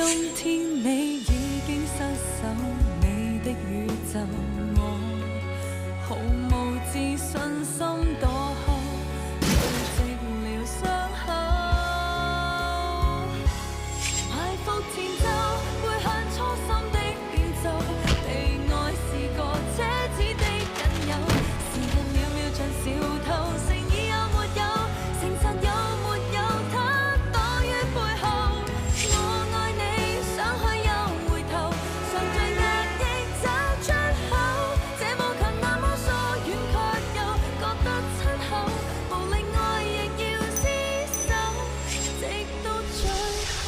今天你已經失手，你的宇宙我毫無自信心躲開，累積了傷口，埋伏前奏會向初心的變奏，被愛是個奢侈的引誘，時間秒秒像小偷，誠意有沒有，誠實有沒有，它躲於背後，我愛你想去又回頭，常罪惡亦找出口，這麼近那麼疏遠卻又覺得親厚，無力愛亦要廝守，直到最後。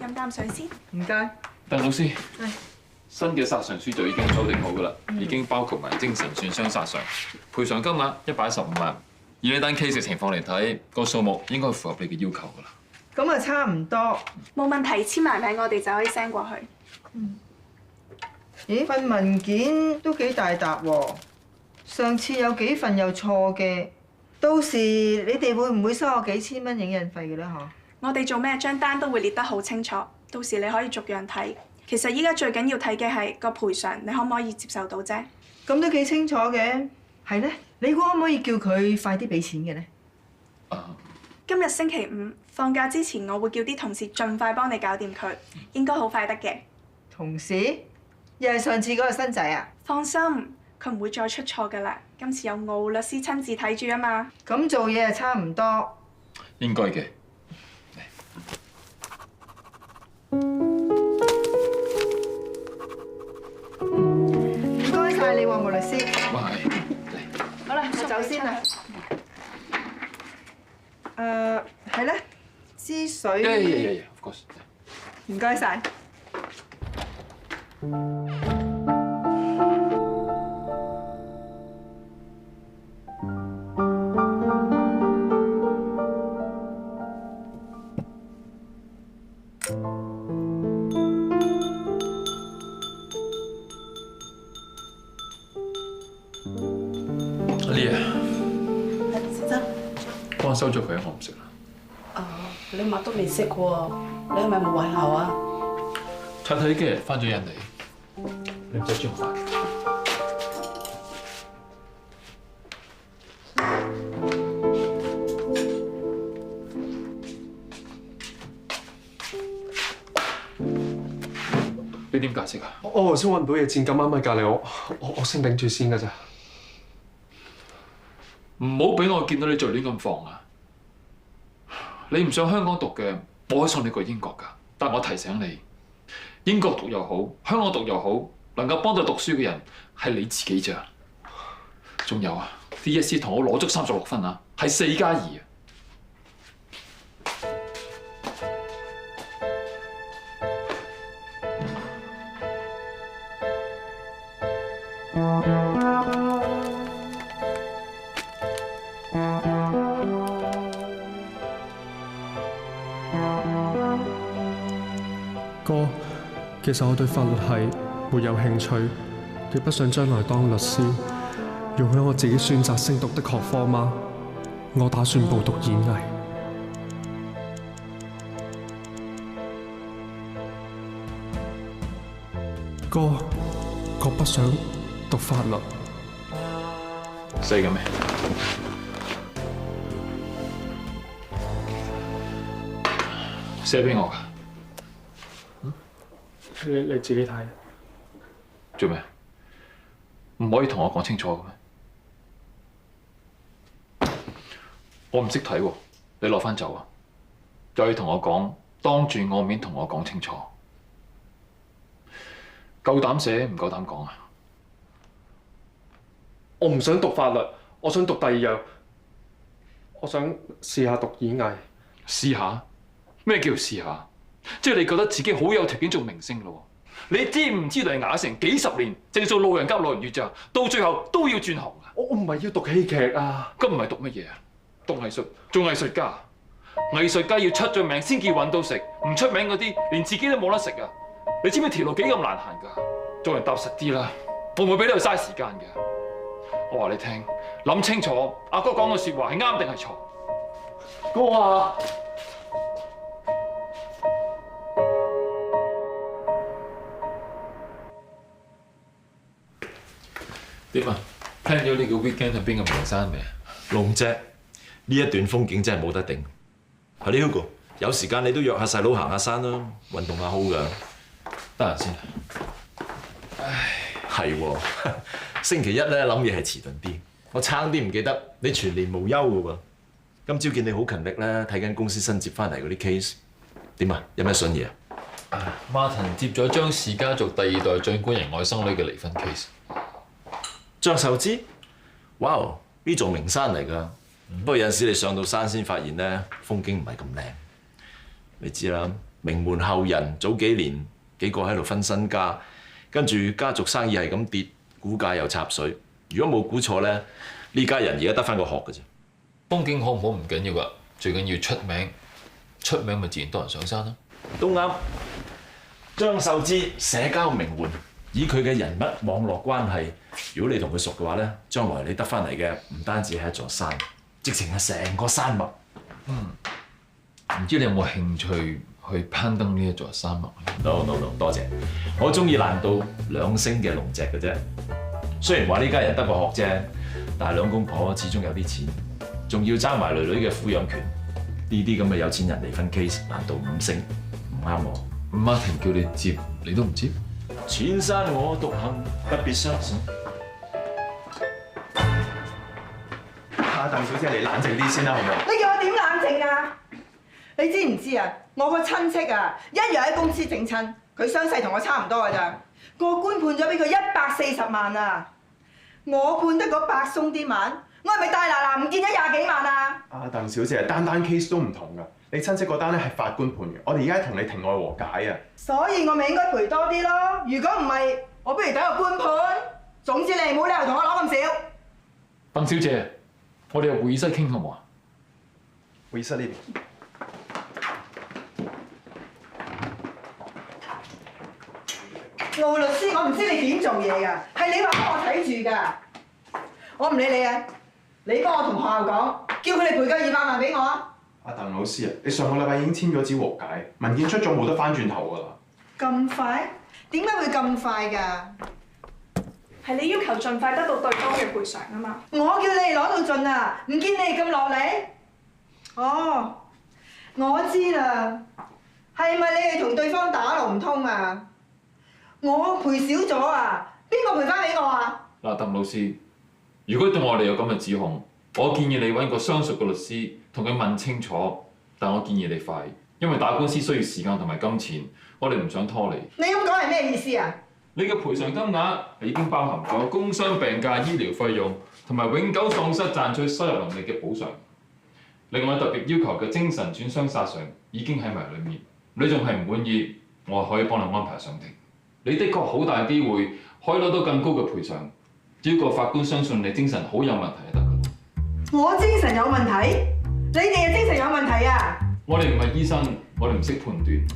飲啖水先。唔該。鄧老師，係新嘅殺傷書就已經修訂好㗎啦，已經包括埋精神損傷殺傷，賠償金額115萬。以呢單 case 嘅情況嚟睇，個數目應該符合你嘅要求㗎啦。咁啊，差唔多。冇問題，簽埋名我哋就可以 send 過去。咦，份文件都幾大沓喎。上次有幾份又錯嘅，到時你哋會唔會收我幾千蚊影印費嘅咧？嗬？我哋做咩張單都會列得好清楚，到時你可以逐樣睇。其實依家最緊要睇嘅係個賠償，你可唔可以接受到啫？咁都幾清楚嘅。係咧，你估可唔可以叫佢快啲俾錢嘅咧？今日星期五放假之前，我會叫啲同事盡快幫你搞掂佢，應該好快得嘅。同事？又係上次嗰個新仔啊？放心，佢唔會再出錯㗎啦。今次有奧律師親自睇住啊嘛。咁做嘢係差唔多。應該嘅。唔該晒你喎，莫律師。喂，好啦，我走先啦。係咧，支水。of course。唔該晒。阿 Lee 啊，先生，幫我收咗佢，我唔食啦。你乜都未識喎，你係咪冇胃口啊？太太呢幾日翻咗印尼，你唔使煮飯。你點解釋啊？我頭先揾唔到嘢墊，咁啱喺隔離，我先頂住先㗎咋。唔好俾我見到你再亂咁放啊！你唔上香港讀嘅，我可以送你過英國㗎。但我提醒你，英國讀又好，香港讀又好，能夠幫到讀書嘅人係你自己咋。仲有啊 ，DSE 同我攞足36分啊，係4+2啊！哥，其實我對法律系沒有興趣，亦不想將來當律師。容許我自己選擇升讀的學科嗎？我打算報讀演藝。哥，我不想讀法律。死嘅咩？寫俾我㗎。你自己睇。做咩？唔可以同我講清楚嘅咩？我唔識睇喎，你攞翻走啊！再同我講，當住我面同我講清楚。夠膽寫唔夠膽講啊！我唔想讀法律，我想讀第二樣。我想試下讀演藝。試下？咩叫試下？即係你覺得自己好有條件做明星咯？你知唔知道你捱成幾十年，淨係做路人甲、路人乙咋？到最後都要轉行㗎。我唔係要讀戲劇啊！咁唔係讀乜嘢啊？讀藝術，做藝術家。藝術家要出咗名先至揾到食，唔出名嗰啲連自己都冇得食啊！你知唔知條路幾咁難行㗎？做人踏實啲啦，我唔會俾你去嘥時間㗎。我話你聽，諗清楚，阿哥講嘅説話係啱定係錯？哥啊！點啊？聽咗呢個 weekend 去邊個名山未啊？龍脊呢一段風景真係冇得頂。係你 Hugo，有時間你都約下細佬行下山啦，運動下好㗎。得閒先。唉，係喎，星期一咧諗嘢係遲鈍啲，我差啲唔記得你全年無休㗎喎。今朝見你好勤力咧，睇緊公司新接翻嚟嗰啲 case，點啊？有咩筍嘢啊？Martin 接咗張氏家族第二代長官人外甥女嘅離婚 case。張秀芝，哇！呢座名山嚟㗎，不過有陣時你上到山先發現咧，風景唔係咁靚。你知啦，名門後人早幾年幾個喺度分身家，跟住家族生意係咁跌，股價又插水。如果冇估錯咧，呢家人而家得翻個殼㗎啫。風景好唔好唔緊要㗎，最緊要出名，出名咪自然多人上山啦。都啱。張秀芝社交名媛，以佢嘅人物網絡關係，如果你同佢熟嘅話咧，將來你得翻嚟嘅唔單止係一座山，直情係成個山脈。唔知你有冇興趣去攀登呢一座山脈 ？No， 多謝。我中意難度2星嘅龍脊嘅啫。雖然話呢家人得個殼啫，但係兩公婆始終有啲錢，仲要爭埋女女嘅撫養權。呢啲咁嘅有錢人離婚 case， 難度5星，唔啱我。Martin 叫你接，你都唔接？千山我獨行，不必相信。阿鄧小姐，你冷靜啲先啦，好唔好？你叫我點冷靜啊？你知唔知啊？我個親戚啊，一樣喺公司整親，佢傷勢同我差唔多㗎咋。個官判咗俾佢140萬啊！我判得嗰百鬆啲萬，我係咪大嗱嗱唔見咗20幾萬啊？阿鄧小姐，單 case 都唔同㗎。你親戚嗰單咧係法官判嘅，我哋而家同你庭外和解啊。所以我咪應該賠多啲咯。如果唔係，我不如等個官判。總之你冇理由同我攞咁少。鄧小姐，我哋入會議室傾好唔好啊？會議室呢邊。盧律師，我唔知你點做嘢㗎，係你話幫我睇住㗎。我唔理你啊，你幫我同學校講，叫佢哋賠夠200萬俾我啊。阿鄧老師啊，你上個禮拜已經簽咗紙和解，文件出咗冇得翻轉頭㗎啦。咁快？點解會咁快㗎？係你要求盡快得到對方嘅賠償啊嘛。我叫你哋攞到盡啊，唔見你哋咁落嚟。哦，我知啦，係咪你哋同對方打路唔通啊？我賠少咗啊，邊個賠翻俾我啊？嗱，鄧老師，如果對我哋有咁嘅指控，我建議你揾個相熟嘅律師同佢問清楚。但我建議你快，因為打官司需要時間同埋金錢，我哋唔想拖你。你咁講係咩意思啊？你嘅賠償金額已經包含咗工傷病假醫療費用同埋永久喪失賺取收入能力嘅補償。另外特別要求嘅精神損傷索償已經喺埋裡面。你仲係唔滿意，我可以幫你安排上庭。你的確好大機會可以攞到更高嘅賠償，只要個法官相信你精神好有問題就得㗎啦。我精神有問題？你哋嘅精神有問題啊？我哋唔係醫生，我哋唔識判斷。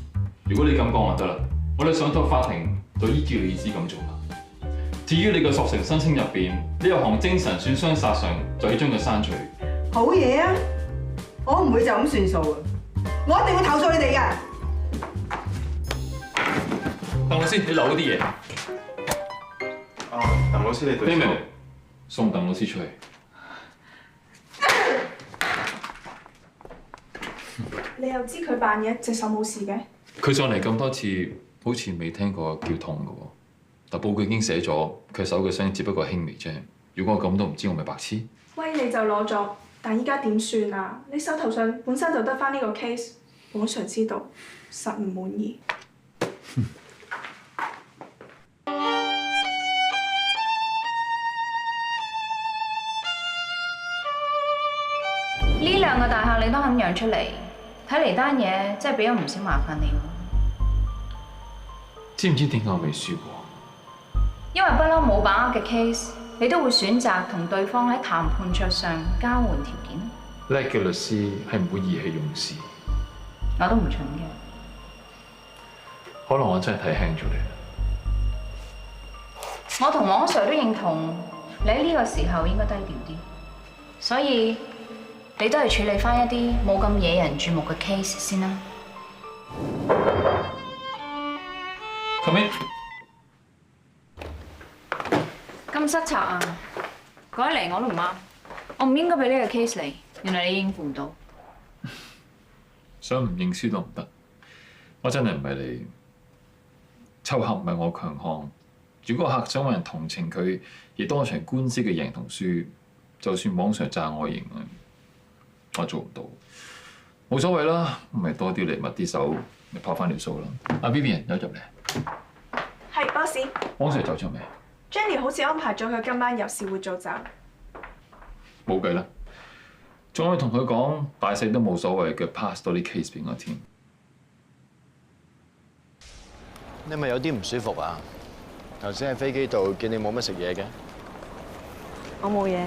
如果你咁講就得啦，我哋上到法庭就依照你意思咁做啦。至於你嘅索償申請入邊呢有項精神損傷索償，就要將佢刪除。好嘢啊！我唔會就咁算數啊！我一定會投訴你哋㗎。鄧老師，你留嗰啲嘢。鄧老師，你對。Damon，送鄧老師出去。你又知佢扮嘢，隻手冇事嘅？佢上嚟咁多次，好似未聽過叫痛嘅喎。但報告已經寫咗，佢手嘅傷只不過輕微啫。如果我咁都唔知，我咪白痴。威你就攞咗，但依家點算啊？你手頭上本身就得翻呢個 case，本常知道，實唔滿意。呢兩個大客你都肯讓出嚟，睇嚟單嘢真係俾咗唔少麻煩你。知唔知點解我未輸過？因為不嬲冇把握嘅 case，你都會選擇同對方喺談判桌上交換條件。叻嘅律師係唔會意氣用事。我都唔蠢嘅。可能我真係睇輕咗你。我同王 Sir 都認同，你喺呢個時候應該低調啲，所以你都係處理翻一啲冇咁惹人注目嘅 case 先啦。Come in。咁失策啊！改嚟我都唔啱，我唔應該俾呢個 case 你，原來你應付唔到。想唔認輸都唔得，我真係唔係你。湊客唔係我強項。如果客想揾人同情佢，而當場官司嘅贏同輸，就算網上炸我型，我做唔到。冇所謂啦，咪多啲嚟密啲手，咪拍翻條數啦。阿 Vivian 有入嚟。係 boss。網上走咗未 Jenny 好似安排咗佢今晚有事會早走。冇計啦，仲可以同佢講大細都冇所謂嘅 pass 多啲 case 俾我添。你咪有啲唔舒服啊？頭先喺飛機度見你冇乜食嘢嘅。我冇嘢。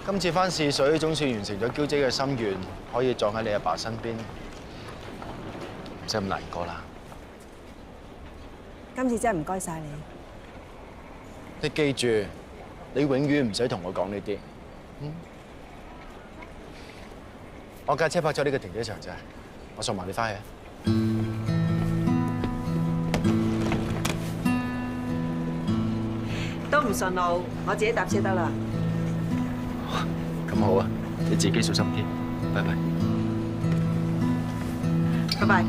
今次翻試水總算完成咗嬌姐嘅心願，可以撞喺你阿爸身邊，唔使咁難過啦。今次真係唔該晒你。你記住，你永遠唔使同我講呢啲。我架車泊咗呢個停車場咋，我送埋你翻去。都唔順路，我自己搭車得啦。咁好啊，你自己小心啲，拜拜。拜拜。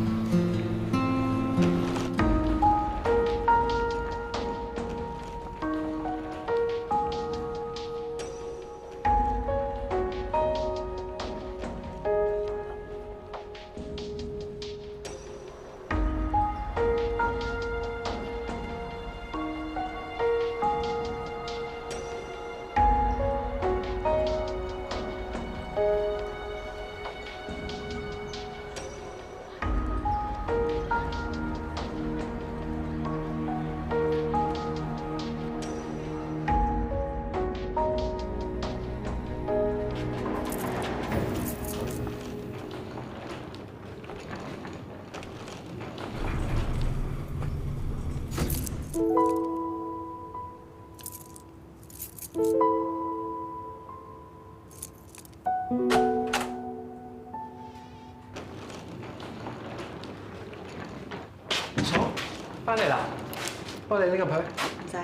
翻嚟啦，幫你拎入去。唔使，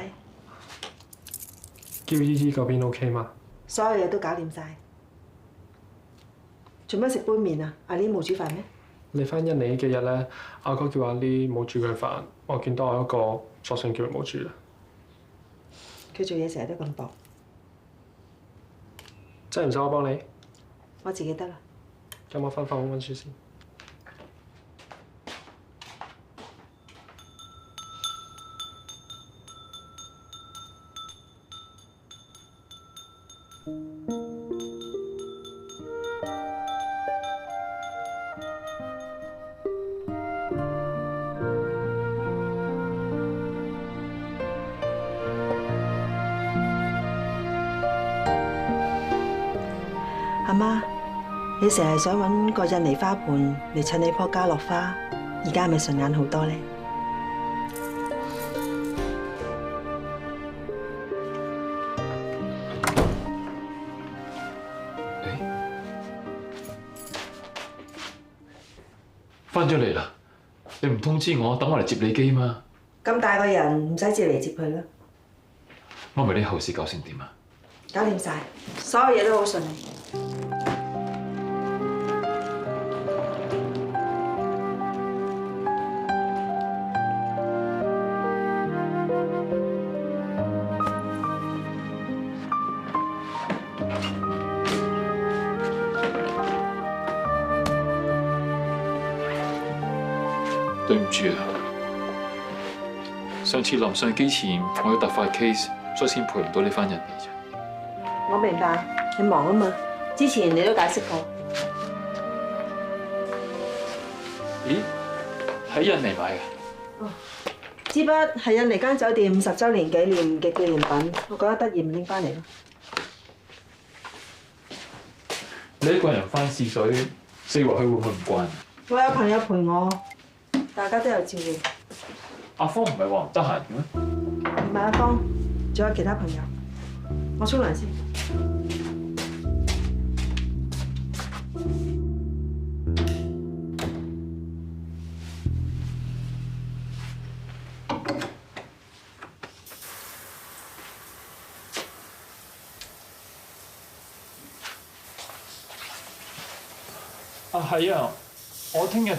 叫姨姨嗰邊 OK 嗎？所有嘢都搞掂晒。做乜食杯麵啊？阿 Lee 冇煮飯咩？你翻印尼呢幾日咧，阿哥叫阿 Lee 冇煮佢飯，我見到我一個，索性叫佢冇煮啦。佢做嘢成日都咁薄，真係唔使我幫你？我自己得啦。咁我翻房溫書先。阿媽，你成日想揾個印尼花盆嚟襯你棵嘉樂花，而家係咪順眼好多咧？翻咗嚟啦，你唔通知我，等我嚟接你機嘛？咁大個人唔使接嚟接去啦，我咪啲後事搞成點啊？搞掂晒，所有嘢都好順利。對唔住啊，上次臨上機前我有突發 case，所以先陪唔到你翻印尼啫。我明白，你忙啊嘛。之前你都解釋過。咦？喺印尼買嘅？支筆係印尼間酒店50週年紀念嘅紀念品，我覺得得意，唔拎翻嚟咯。你一個人翻試水，四圍去會唔會唔慣？我有朋友陪我，大家都有照應。阿芳唔係話唔得閒嘅咩？唔係阿芳，仲有其他朋友，我沖涼先。啊，係啊，我聽日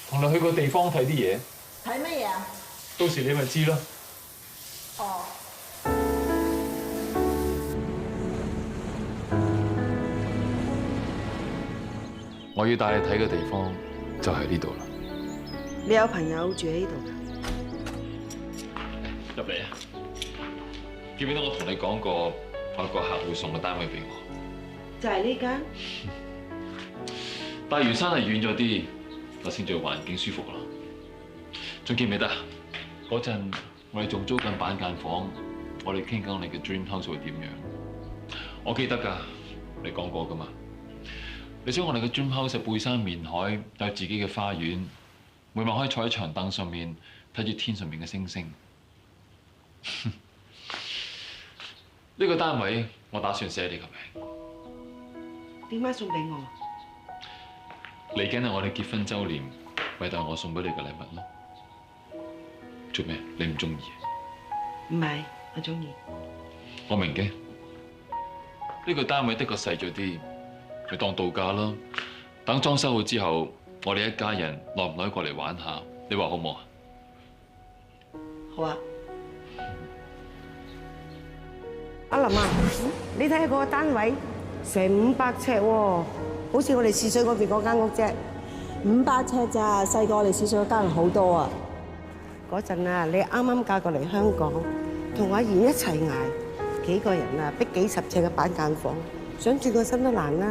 同你去個地方睇啲嘢，睇乜嘢啊？到時你咪知咯。哦。我要帶你睇嘅地方就喺呢度啦。你有朋友住喺呢度㗎？入嚟啊！記唔記得我同你講過，我有個客會送個單位俾我？就係呢間。大嶼山係遠咗啲，我先做環境舒服啦。仲記唔記得嗰陣我哋仲租緊板間房，我哋傾緊你嘅 dream house 會點樣？我記得㗎，你講過㗎嘛？你想我哋嘅 dream house 係背山面海，有自己嘅花園，每晚可以坐喺長凳上面睇住天上面嘅星星。呢個單位我打算寫你個名。點解送俾我？嚟緊係我哋結婚週年，咪當我送俾你嘅禮物咯。做咩？你唔中意？唔係，我中意。我明嘅。呢個單位的確細咗啲，咪當度假咯。等裝修好之後，我哋一家人耐唔耐過嚟玩下？你話好唔好啊？好啊。阿林啊，你睇下嗰個單位成500尺喎，好似我哋試水嗰邊嗰間屋啫。 500尺咋，細過我哋試水嗰間好多啊！嗰陣啊，你啱啱嫁過嚟香港，同阿賢一齊捱，幾個人啊，逼幾十尺嘅板間房，想轉個身都難啦。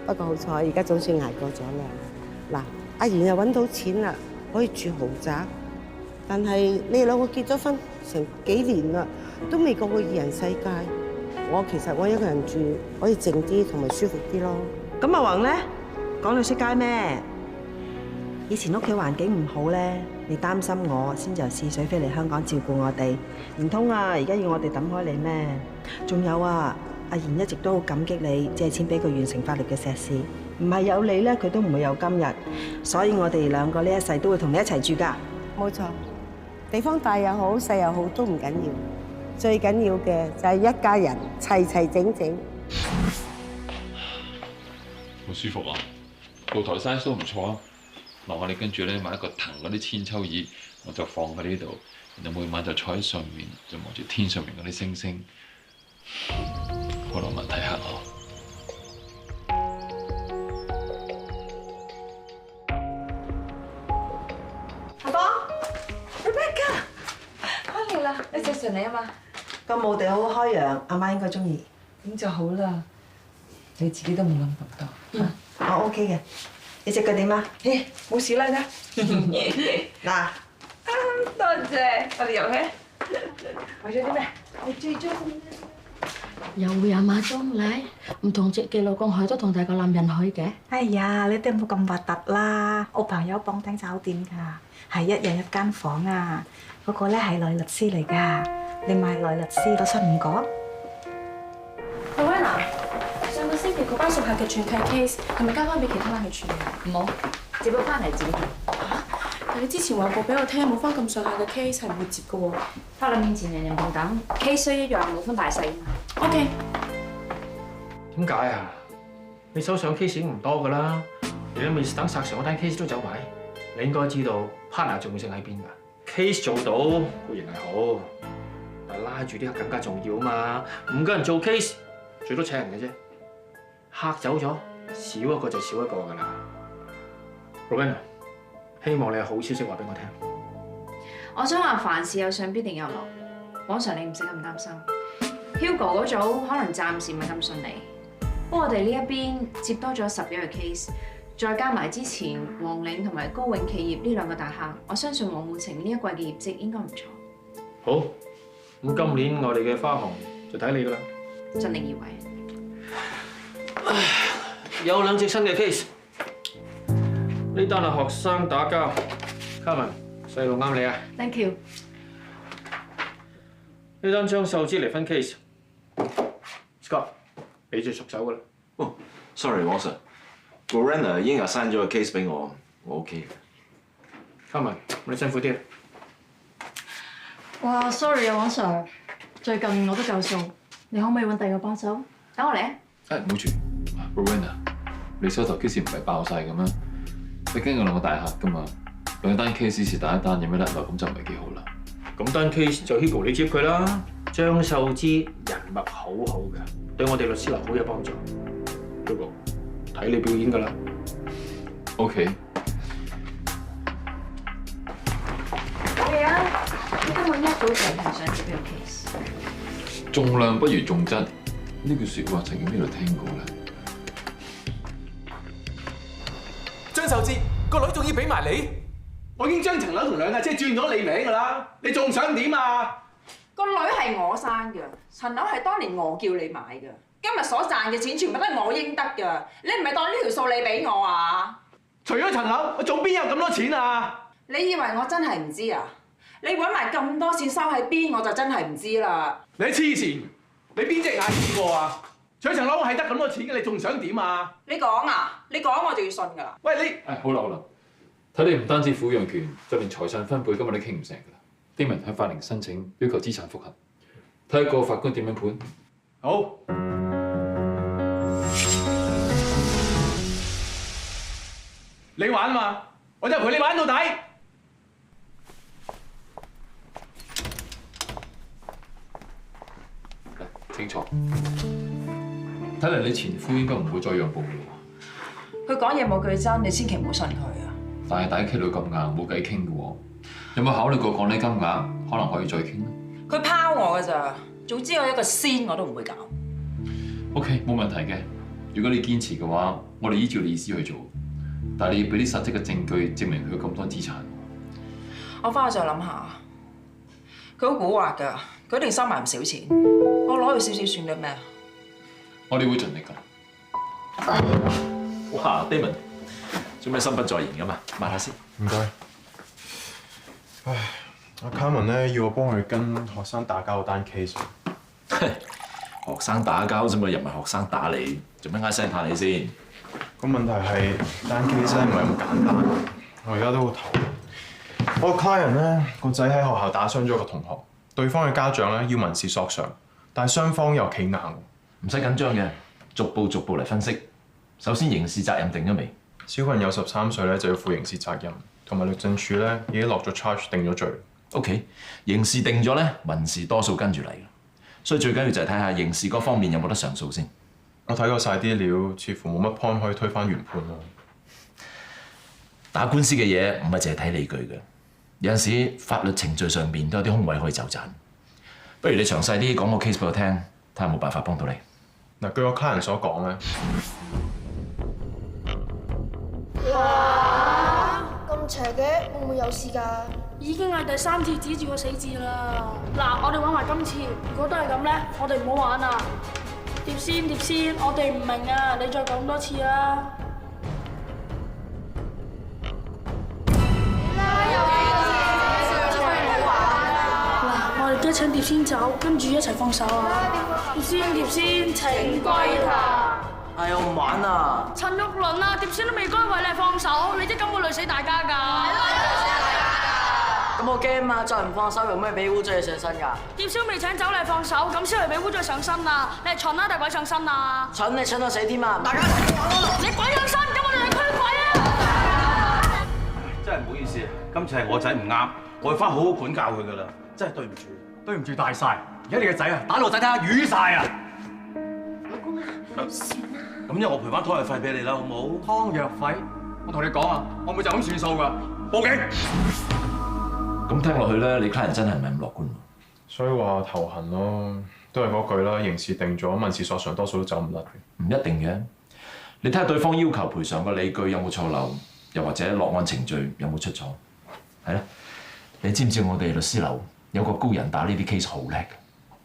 不過好彩，而家總算捱過咗啦。嗱，阿賢又揾到錢啦，可以住豪宅。但係你哋兩個結咗婚成幾年啦，都未過過二人世界。其實我一個人住可以靜啲同埋舒服啲咯。咁阿宏咧，講到出街咩？以前屋企環境唔好咧，你擔心我先就試水飛嚟香港照顧我哋，唔通啊而家要我哋抌開你咩？仲有啊，阿賢一直都好感激你借錢俾佢完成法律嘅碩士，唔係有你咧，佢都唔會有今日。所以我哋兩個呢一世都會同你一齊住㗎。冇錯，地方大又好，細又好都唔緊要，最緊要嘅就係一家人齊齊整整。好舒服啊！露台 size 都唔錯啊！嗱，我哋跟住咧買一個藤嗰啲千秋椅，我就放喺呢度，然後每晚就坐喺上面，就望住天上面嗰啲星星，好浪漫睇下咯。阿哥 ，Rebecca，翻嚟啦！你借船嚟啊嘛？個墓地好開揚，阿媽應該中意。咁就好啦。你自己都冇諗咁多。我 OK 嘅。你隻腳點啊？冇事啦，㗎。嗱，多謝，我哋遊戲。為咗啲咩？你最中意又會有馬中禮，唔同隻嘅老公去都同第二個男人去嘅。哎呀，你哋唔好咁核突啦！我朋友綁頂酒店㗎，係1人1間房啊。嗰個咧係女律師嚟㗎，你買女律師都信唔過。喂 Wenna，上個星期嗰班熟客嘅轉契 case 係咪交翻俾其他人去處理？唔好，接咗翻嚟自己做。但你之前話過俾我聽，冇翻咁上下嘅 case 係唔會接嘅喎。法律面前人人平等 ，case 都一樣，冇分大細啊嘛。OK。點解啊？你手上 case 已經唔多㗎啦，你都未等殺上嗰單 case 都走埋，你應該知道 partner 重要性喺邊㗎。case 做到固然係好，但係拉住啲客更加重要啊嘛。5個人做 case， 最多請人嘅啫。客走咗，少一個就少一個㗎啦。Robin， 希望你有好消息話俾我聽。我想話凡事有上必定有落，往常你唔使咁擔心。Hugo 嗰組可能暫時唔係咁順利，不過我哋呢一邊接多咗10幾個 case， 再加埋之前黃嶺同埋高永企業呢2個大客，我相信黃滿晴呢一季嘅業績應該唔錯。好，咁今年我哋嘅花紅就睇你㗎啦。盡力而為。有2隻新嘅 case， 呢單係學生打交 ，Carmen 細路啱你啊。Thank you。呢單張秀芝離婚 case，Scott 俾住熟手㗎啦。哦，sorry， 黃 Sir，Lorena 已經 assign 咗個 case 俾我，我 OK 嘅。嘉文，你辛苦啲啦。哇，sorry 啊，黃 Sir， 最近我都夠數，你可唔可以揾第二個幫手？等我嚟啊！誒唔好住 ，Rowena， 你手頭 case 唔係爆晒嘅咩？你驚有兩個大客噶嘛？兩單 case 是打一單，有咩甩漏咁就唔係幾好啦。咁單 case 就 Hugo 你接佢啦。張秀芝人脈好好嘅，對我哋律師樓好有幫助。Hugo， 睇你表演㗎啦。OK。係啊，你根本一早就係想接呢個 case。重量不如重質，呢句説話曾經邊度聽過咧？張秀芝個女仲要俾埋你，我已經將層樓同兩架車轉咗你名㗎啦，你仲想點啊？個女係我生嘅，層樓係當年我叫你買嘅，今日所賺嘅錢全部都係我應得㗎，你唔係當呢條數你俾我啊？除咗層樓，我仲邊有咁多錢啊？你以為我真係唔知啊？你揾埋咁多錢收喺邊，我就真係唔知啦。你黐線，你邊隻眼見過啊？除咗層樓係得咁多錢嘅，你仲想點啊？你講啊，你講我就要信㗎啦。喂你，好啦好啦，睇你唔單止撫養權，就連財產分配今日都傾唔成㗎啦。Damon向法庭申請要求資產複核，睇下個法官點樣判。好。你玩嘛，我就陪你玩到底。清楚。睇嚟你前夫應該唔會再讓步嘅喎。佢講嘢冇句真，你千祈唔好信佢啊！但係大家傾到咁硬，冇計傾嘅喎。有冇考慮過講呢金額可能可以再傾咧？佢拋我㗎咋，早知我一個仙我都唔會搞。OK， 冇問題嘅。如果你堅持嘅話，我哋依照你意思去做。但係你要俾啲實質嘅證據證明佢有咁多資產。我翻去再諗下。佢好蠱惑㗎，佢一定收埋唔少錢。我攞佢少少算得咩啊？我哋會盡力㗎。哇 ，Damon， 做咩心不在焉㗎嘛？抹下先。唔該。唉，阿 Carmen 咧要我幫佢跟學生打交嗰單 case。學生打交啫嘛，又唔係學生打你，做咩嗌聲拍你先？個問題係單 case 咧唔係咁簡單，我而家都好頭。我個 client 咧個仔喺學校打傷咗個同學，對方嘅家長咧要民事索償，但係雙方又企硬。唔使緊張嘅，逐步嚟分析。首先刑事責任定咗未？小朋友13歲咧就要負刑事責任，同埋律政署咧已經落咗 charge 定咗罪。OK， 刑事定咗咧，民事多數跟住嚟嘅，所以最緊要就係睇下刑事嗰方面有冇得上訴先。我睇過晒啲料，似乎冇乜 point 可以推翻原判咯。打官司嘅嘢唔係淨係睇理據嘅，有陣時法律程序上邊都有啲空位可以走盞。不如你詳細啲講個 case 俾我聽，睇下有冇辦法幫到你。嗱，據我 client 所講咧，哇！咁邪嘅，會唔會有事㗎？已經係第3次指住個死字啦。嗱，我哋玩埋今次，如果都係咁咧，我哋唔好玩啊！碟仙，我哋唔明啊！你再講多次啊！嗱，我哋一請碟仙走，跟住一齊放手啊！碟仙，請歸塔。哎呀，我唔玩啦！陳玉麟啊，碟仙都未該為你放手，你即咁會累死大家㗎。咁我驚啊！再唔放手，用咩俾污糟嘢上身㗎？碟仙未請走你放手，咁先係俾污糟上身啊！你係蠢啦定鬼上身啊？蠢你蠢到死添啊！大家你鬼上身，咁我哋嚟驅鬼啊！真係唔好意思，今次係我仔唔啱，我會翻好好管教佢㗎啦，真係對唔住。對唔住大晒，而家你個仔啊，打到我仔睇下瘀晒啊！老公啊，算啦。咁因為我賠翻湯藥費俾你啦，好冇？湯藥費，我同你講啊，我唔會就咁算數㗎，報警！咁聽落去咧，你 client 真係唔係咁樂觀喎。所以話頭痕咯，都係嗰句啦，刑事定咗，民事索償多數都走唔甩嘅。唔一定嘅，你睇下對方要求賠償嘅理據有冇錯漏，又或者落案程序有冇出錯，係啦。你知唔知我哋律師樓有個高人打呢啲 case 好叻嘅，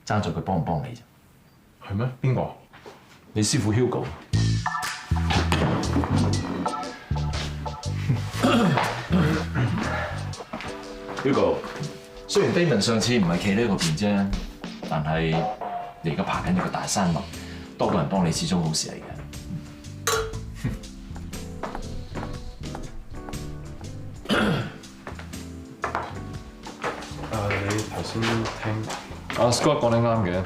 爭在佢幫唔幫你啫。係咩？邊個？你師傅 Hugo。Hugo，雖然 Damon 上次唔係企呢個邊啫，但係你而家爬緊一個大山脈，多個人幫你始終好事嚟嘅。你頭先聽阿 Scott 講得啱嘅，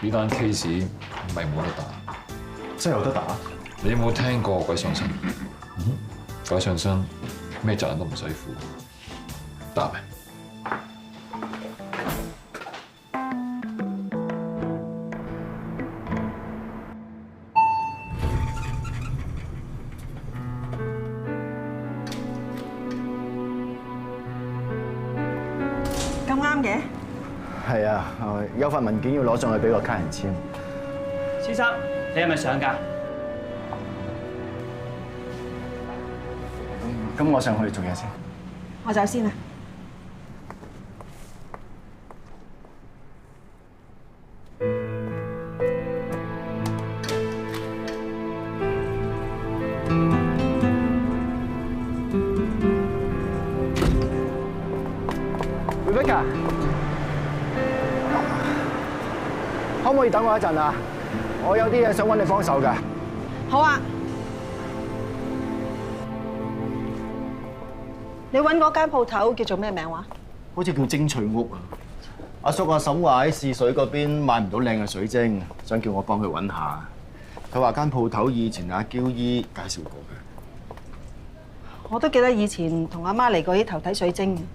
呢單 case 唔係冇得打，真係有得打。你有冇聽過鬼上身？鬼上身咩責任都唔使負，答未？咁啱嘅。係啊，有份文件要攞上去俾個客人簽。先生，你係咪上㗎？咁我上去做嘢先。我走先啦。Rebecca， 可唔可以等我一陣啊？我有啲嘢想揾你幫手㗎。好啊。你揾嗰間鋪頭叫做咩名話？好似叫精粹屋啊！阿叔阿嬸話喺試水嗰邊買唔到靚嘅水晶，想叫我幫佢揾下。佢話間鋪頭以前阿嬌姨介紹過嘅。我都記得以前同阿媽嚟過呢頭睇水晶。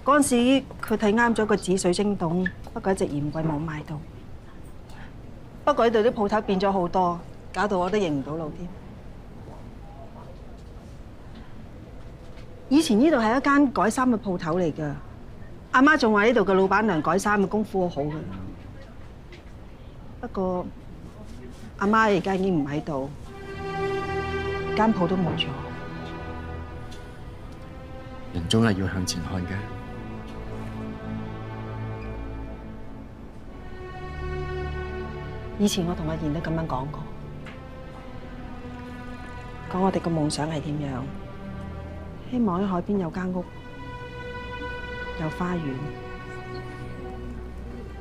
嗰陣時佢睇啱咗個紫水晶洞，不過一直嫌貴冇買到。不過呢度啲鋪頭變咗好多，搞到我都認唔到路添。以前呢度係一間改衫嘅鋪頭嚟㗎，阿媽仲話呢度嘅老闆娘改衫嘅功夫好好㗎。不過阿媽而家已經唔喺度，間鋪都冇咗。人總係要向前看嘅。以前我同阿賢都咁樣講過，講我哋個夢想係點樣。希望喺海邊有間屋，有花園。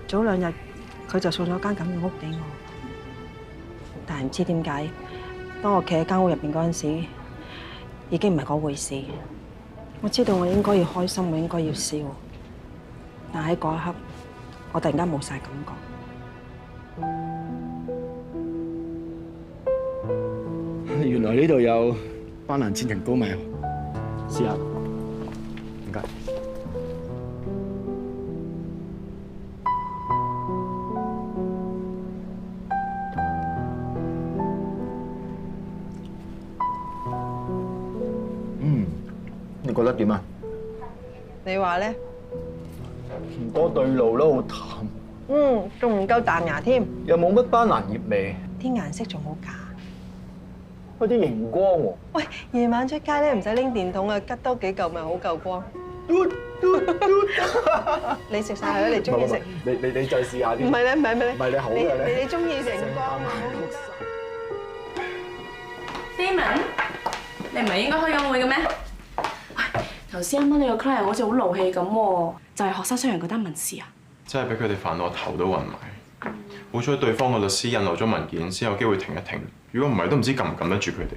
早2日佢就送咗間咁嘅屋俾我，但係唔知點解，當我企喺間屋入邊嗰陣時，已經唔係嗰回事。我知道我應該要開心，我應該要笑，但喺嗰一刻，我突然間冇晒感覺。原來呢度有班蘭千層糕賣。試下，唔該。你覺得點啊？你話咧？唔多對路咯，好淡。仲唔夠彈牙添。又冇乜班蘭葉味。啲顏色仲好假。有啲熒光喎。喂，夜晚出街咧唔使拎電筒啊，吉多幾嚿咪好夠光。你食晒佢啦，你中意食。你再試下啲。唔係咧，唔係咩咧？唔係你好嘅你中意熒光啊？Damon， 你唔係應該開緊會嘅咩？喂，頭先啱啱你個 client 好似好怒氣咁喎，就係學生傷人嗰單民事啊！真係俾佢哋煩到我頭都暈埋。好彩對方個律師印漏咗文件，先有機會停一停。如果唔係，都唔知撳唔撳得住佢哋。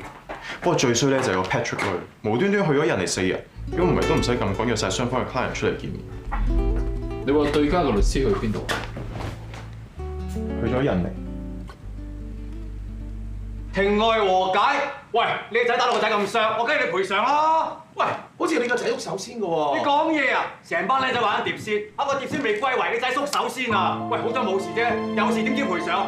不過最衰咧就係個 Patrick 佢無端端去咗人哋4日，如果唔係都唔使咁趕約晒雙方嘅 client 出嚟見面。你話對家個律師去邊度？去咗印尼。庭外和解。喂，你個仔打到個仔咁傷，我梗係你賠償啦。喂，好似你個仔喐手先嘅喎。你講嘢啊！成班僆仔玩碟仙，個碟仙未歸位，你仔縮手先啊！喂，好彩冇事啫，有事點叫賠償？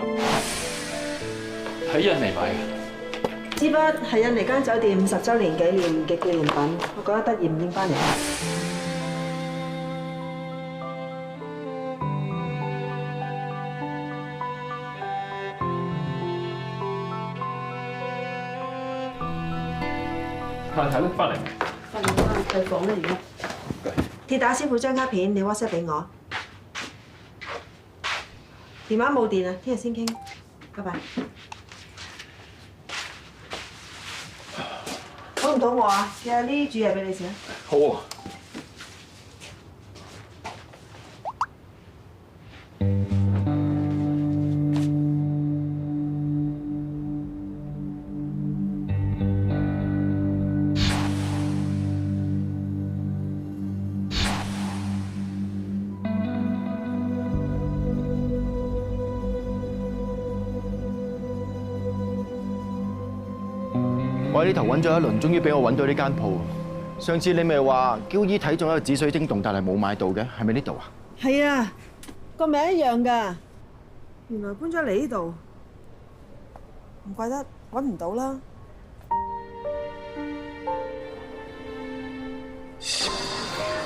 喺印尼買嘅。支筆係印尼間酒店50週年紀念嘅紀念品，我覺得得意唔拎翻嚟。太太拎翻嚟。瞓翻退房啦，而家。鐵打師傅張卡片，你 WhatsApp 俾我。電話冇電啊，聽日先傾。拜拜。肚唔肚餓啊？試下呢煮嘢俾你食啊。好啊。我喺呢頭揾咗一輪，終於俾我揾到呢間鋪。上次你咪話嬌姨睇中一個紫水晶洞，但係冇買到嘅，係咪呢度啊？係啊，個名一樣㗎。原來搬咗嚟呢度，唔怪得揾唔到啦。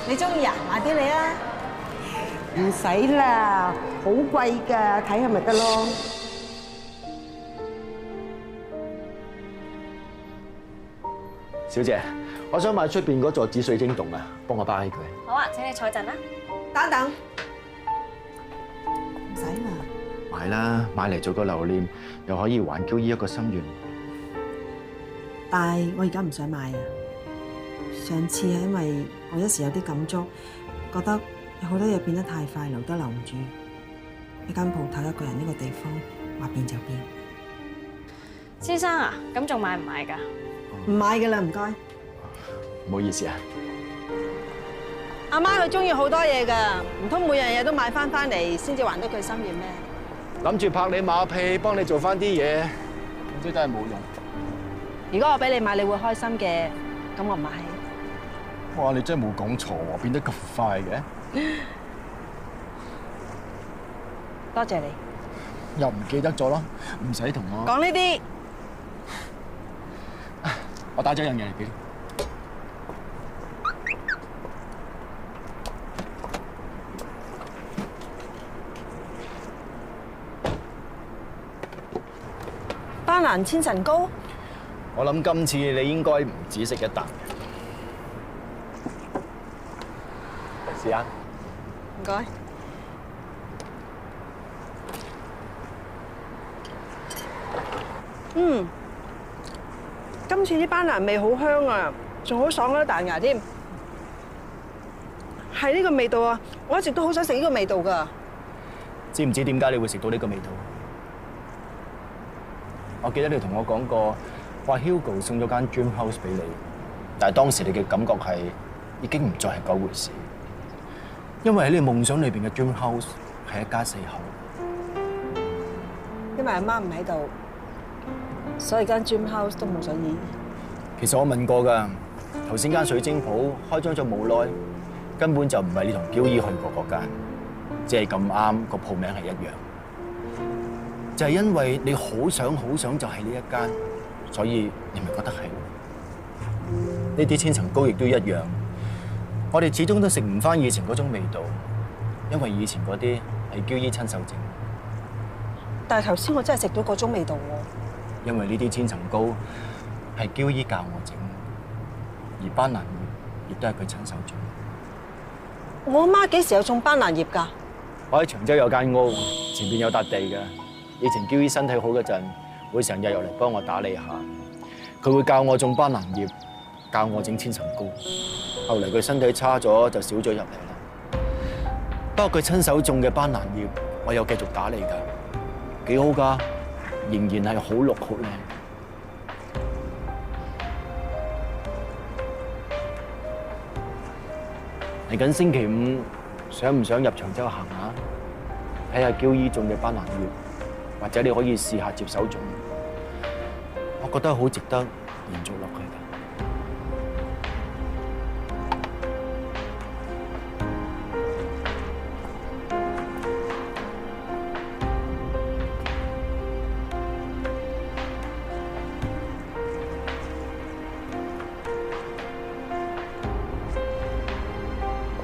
你中意啊？買俾你啊！唔使啦，好貴㗎，睇下咪得咯。小姐，我想買出邊嗰座紫水晶洞啊，幫我包起佢。好啊，請你坐陣啦。等等，唔使啦。買啦，買嚟做個留念，又可以還嬌姨一個心願。但係我而家唔想買啊！上次係因為我一時有啲感觸，覺得有好多嘢變得太快，留都留唔住。一間鋪頭，一個人，一個地方，話變就變。先生啊，咁仲買唔買㗎？唔買㗎啦，唔該。唔好意思啊。阿媽佢中意好多嘢㗎，唔通每樣嘢都買翻嚟先至還得佢心願咩？諗住拍你馬屁，幫你做翻啲嘢，點知真係冇用。如果我俾你買，你會開心嘅，咁我買。哇！你真係冇講錯喎，變得咁快嘅。多謝你。又唔記得咗咯，唔使同我講呢啲。我打咗樣嘢嚟俾你。斑蘭千層糕。我諗今次你應該唔止食一啖嘅。試下。唔該。今次啲斑蘭味好香啊，仲好爽啦，彈牙添。係呢個味道啊！我一直都好想食呢個味道㗎。知唔知點解你會食到呢個味道？我記得你同我講過，話 Hugo 送咗間 dream house 俾你，但係當時你嘅感覺係已經唔再係嗰回事，因為喺你夢想裏邊嘅 dream house 係一家4口。因為阿媽唔喺度，所以間 dream house 都冇咗意義。其實我問過㗎，頭先間水晶鋪開張咗冇耐，根本就唔係你同嬌姨去過嗰間，只係咁啱個鋪名係一樣。就係因為你好想就係呢一間，所以你咪覺得係。呢啲千層糕亦都一樣，我哋始終都食唔返以前嗰種味道，因為以前嗰啲係嬌姨親手整。但係頭先我真係食到嗰種味道喎。因為呢啲千層糕係嬌姨教我整，而斑蘭葉亦都係佢親手做。我阿媽幾時有種斑蘭葉㗎？我喺長洲有間屋，前邊有笪地㗎。以前嬌姨身體好嗰陣，會成日入嚟幫我打理下。佢會教我種斑蘭葉，教我整千層糕。後嚟佢身體差咗，就少咗入嚟啦。不過佢親手種嘅斑蘭葉，我又繼續打理㗎，幾好㗎，仍然係好綠好靚。嚟緊星期5，想唔想入長洲行下？睇下嬌姨種嘅斑蘭葉，或者你可以試下接手種。我覺得好值得延續落去嘅。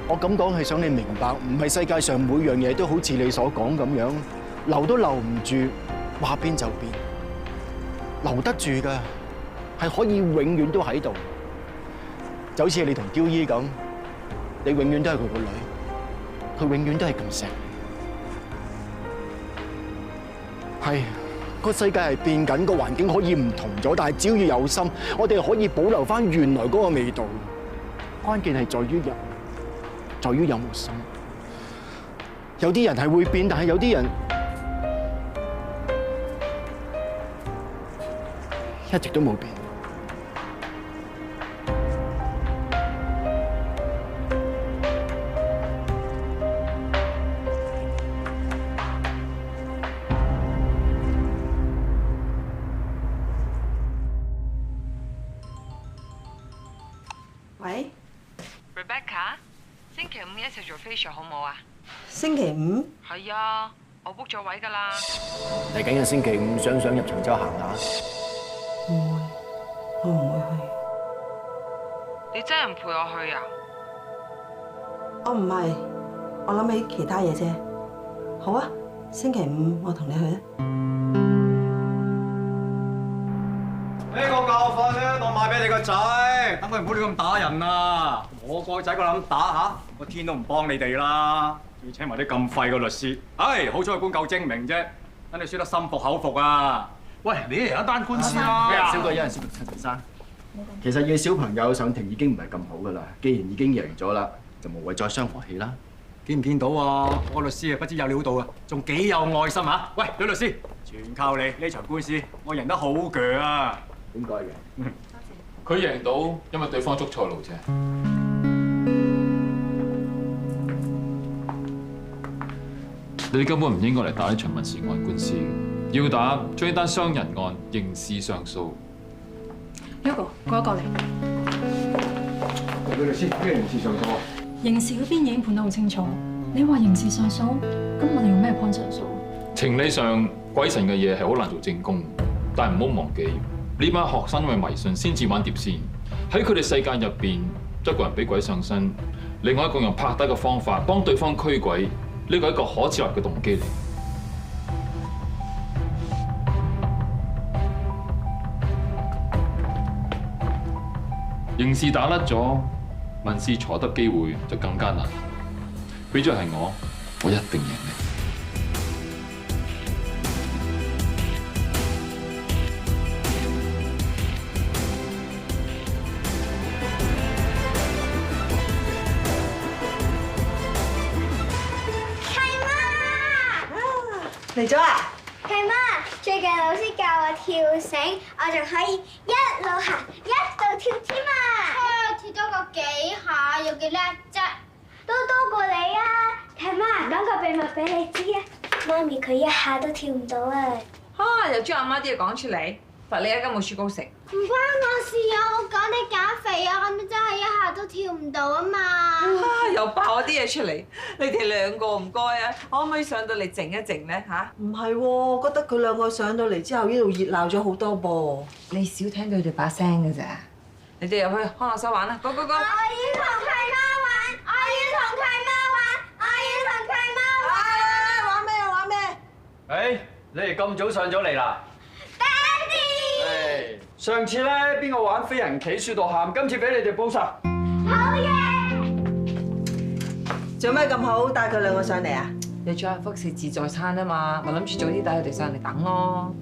我咁講係想你明白，唔係世界上每樣嘢都好似你所講咁樣，留都留唔住，話變就變。留得住嘅係可以永遠都喺度，就好似你同嬌姨咁，你永遠都係佢個女，佢永遠都係咁錫你。係個世界係變緊，個環境可以唔同咗，但係只要有心，我哋可以保留返原來嗰個味道。關鍵係在於人。在於有冇心，有啲人係會變，但係有啲人一直都冇變。Rebecca， 星期五一齊做 facial 好冇啊？星期五？係啊，我 book 咗位㗎啦。嚟緊嘅星期五，想唔想入長洲行下？唔會，我唔會去。你真係唔陪我去啊？我唔係，我諗起其他嘢啫。好啊，星期五我同你去啊。呢個教訓咧，我買俾你個仔，等佢唔好亂咁打人啊！我個仔個諗打嚇，個天都唔幫你哋啦，要請埋啲咁廢嘅律師。唉，好彩個官夠精明啫，等你輸得心服口服啊！喂，你一人一單官司啦，小哥，有人先陳生。其實嘅小朋友上庭已經唔係咁好噶啦，既然已經贏咗啦，就無謂再傷和氣啦。見唔見到啊？我律師啊，不知有料到啊，仲幾有愛心啊！喂，女律師，全靠你呢場官司，我贏得好鋸啊！點解嘅？佢贏到，因為對方捉錯路啫。你哋根本唔應該嚟打呢場民事案官司，要打將呢單傷人案刑事上訴。Hugo，過一過嚟。女律師，咩刑事上訴啊？刑事嗰邊已經判得好清楚，你話刑事上訴，咁我哋用咩判上訴？情理上，鬼神嘅嘢係好難做證供，但係唔好忘記。呢班學生因為迷信先至玩碟仙，喺佢哋世界入邊，一個人俾鬼上身，另外一個用拍低嘅方法幫對方驅鬼，呢個係一個可設立嘅動機嚟。刑事打甩咗，民事坐得機會就更加難。俾咗係我一定贏你。嚟咗啊！契媽，最近老師教我跳繩，我仲可以一路行一路跳添啊！跳多個幾下，有幾叻啫？都多過你啊！契媽，講個秘密俾你知啊！媽咪佢一下都跳唔到啊！又將阿媽啲嘢講出嚟，罰你一斤冇雪糕食。唔關我事啊！我講你減肥啊，咁真係一下都跳唔到啊嘛！又爆我啲嘢出嚟，你哋兩個唔該啊，可唔可以上到嚟靜一靜咧嚇？唔係喎，覺得佢兩個上到嚟之後，呢度熱鬧咗好多噃。你少聽到佢哋把聲㗎咋？你哋入去康樂室玩啦，go go go！我要同契媽玩，我要同契媽玩，我要同契媽玩。玩咩啊？玩咩？你哋咁早上咗嚟啦？爹哋！上次咧邊個玩飛人企樹度喊，今次俾你哋報仇。好嘢！做咩咁好帶佢兩個上嚟啊？你仲有福士自助餐啊嘛，咪諗住早啲帶佢哋上嚟等咯。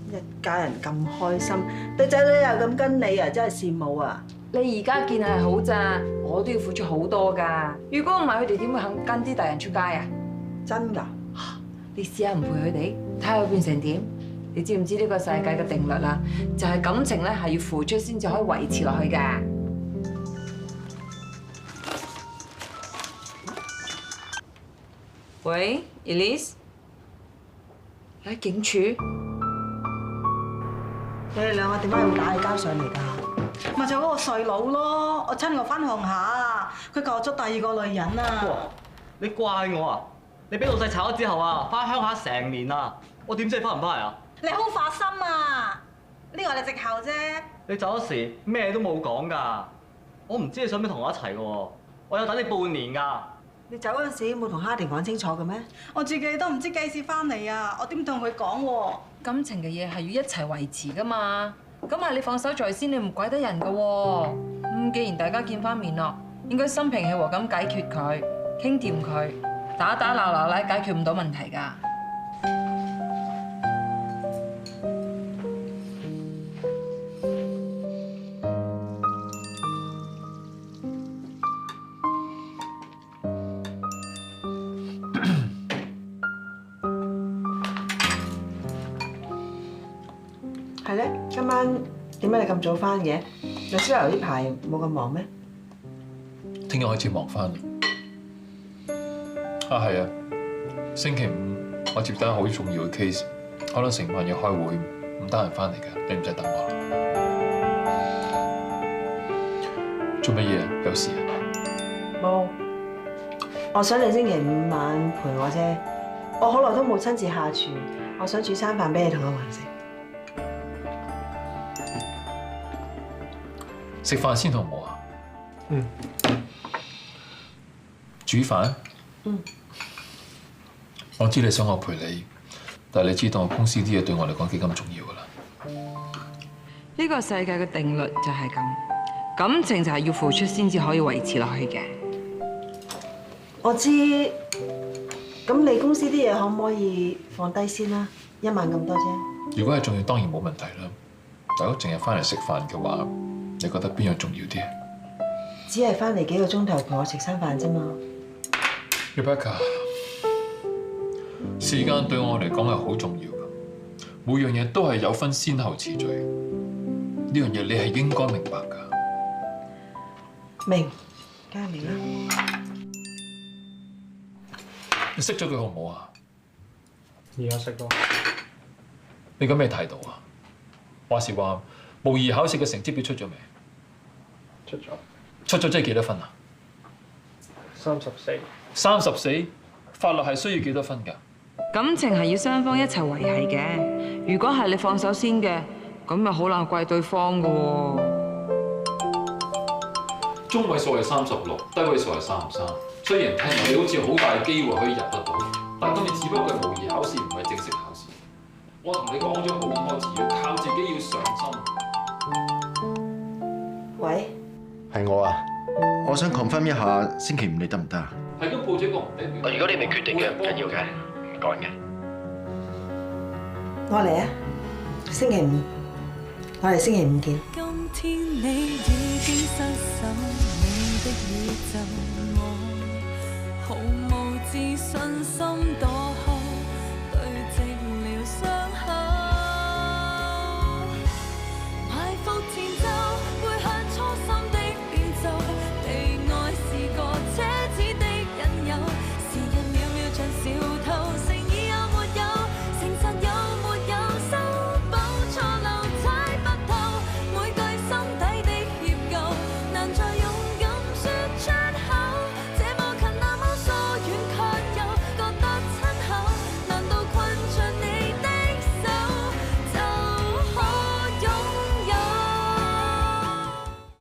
一家人咁開心，對仔女又咁跟你啊，真係羨慕啊！你而家見係好咋，我都要付出好多㗎。如果唔係，佢哋點會肯跟啲大人出街啊？真㗎？你試下唔陪佢哋，睇下佢變成點？你知唔知呢個世界嘅定律啊？就係感情咧係要付出先至可以維持落去㗎。喂 ，Elise， 喺警署。你哋兩個點解會打起交上嚟㗎？咪就嗰個細佬咯，我親我翻鄉下，佢救咗第二個女人啊！哇！你怪我啊？你俾老細炒咗之後啊，翻鄉下成年啦，我點知你翻唔翻嚟啊？你好發心啊！呢個係你藉口啫。你走嗰時咩都冇講㗎，我唔知你想唔想同我一齊㗎喎，我有等你半年㗎。你走嗰陣時冇同哈田講清楚嘅咩？我自己都唔知幾時翻嚟啊！我點同佢講喎？感情嘅嘢係要一齊維持㗎嘛。咁係你放手在先，你唔怪得人㗎喎。既然大家見翻面咯，應該心平氣和咁解決佢，傾掂佢，打打鬧鬧咧解決唔到問題㗎。係咧，今晚點解你咁早翻嘅？律師樓呢排冇咁忙咩？聽日開始忙翻啦。啊，係啊，星期五我接單好重要嘅 case， 可能成晚要開會，唔得閒翻嚟㗎，你唔使等我啦。做乜嘢啊？有事啊？冇，我想你星期五晚陪我啫。我好耐都冇親自下廚，我想煮餐飯俾你同阿雲食。食飯先好唔好啊？嗯。煮飯？嗯。我知你想我陪你，但係你知道我公司啲嘢對我嚟講幾咁重要㗎啦。呢個世界嘅定律就係咁，感情就係要付出先至可以維持落去嘅。我知，咁你公司啲嘢可唔可以放低先啦？1萬咁多啫。如果係重要，當然冇問題啦。但如果淨係翻嚟食飯嘅話，你覺得邊樣重要啲？只係翻嚟幾個鐘頭陪我食餐飯啫嘛。Rebecca， 時間對我嚟講係好重要㗎，每樣嘢都係有分先後次序。呢樣嘢你係應該明白㗎。明，梗係明啦。你識咗佢好唔好啊？而家識咯。你咁咩態度啊？話時話，模擬考試嘅成績表出咗未？出咗。出咗即係幾多分啊？34。34？法律係需要幾多分㗎？感情係要雙方一齊維繫嘅。如果係你放手先嘅，咁咪好難怪對方㗎喎。中位數係36，低位數係33。雖然聽落你好似好大機會可以入得到，但今日只不過係模擬考試，唔係正式考試。我同你講咗好多次，要靠自己，要上心。喂，係我啊，我想 confirm 一下星期五你得唔得啊？係咁報咗個唔得。如果你未決定嘅，唔緊要嘅，唔趕嘅。我嚟啊！星期五，我哋星期五見。今天你已經失手，你的宇宙我毫無自信心躲。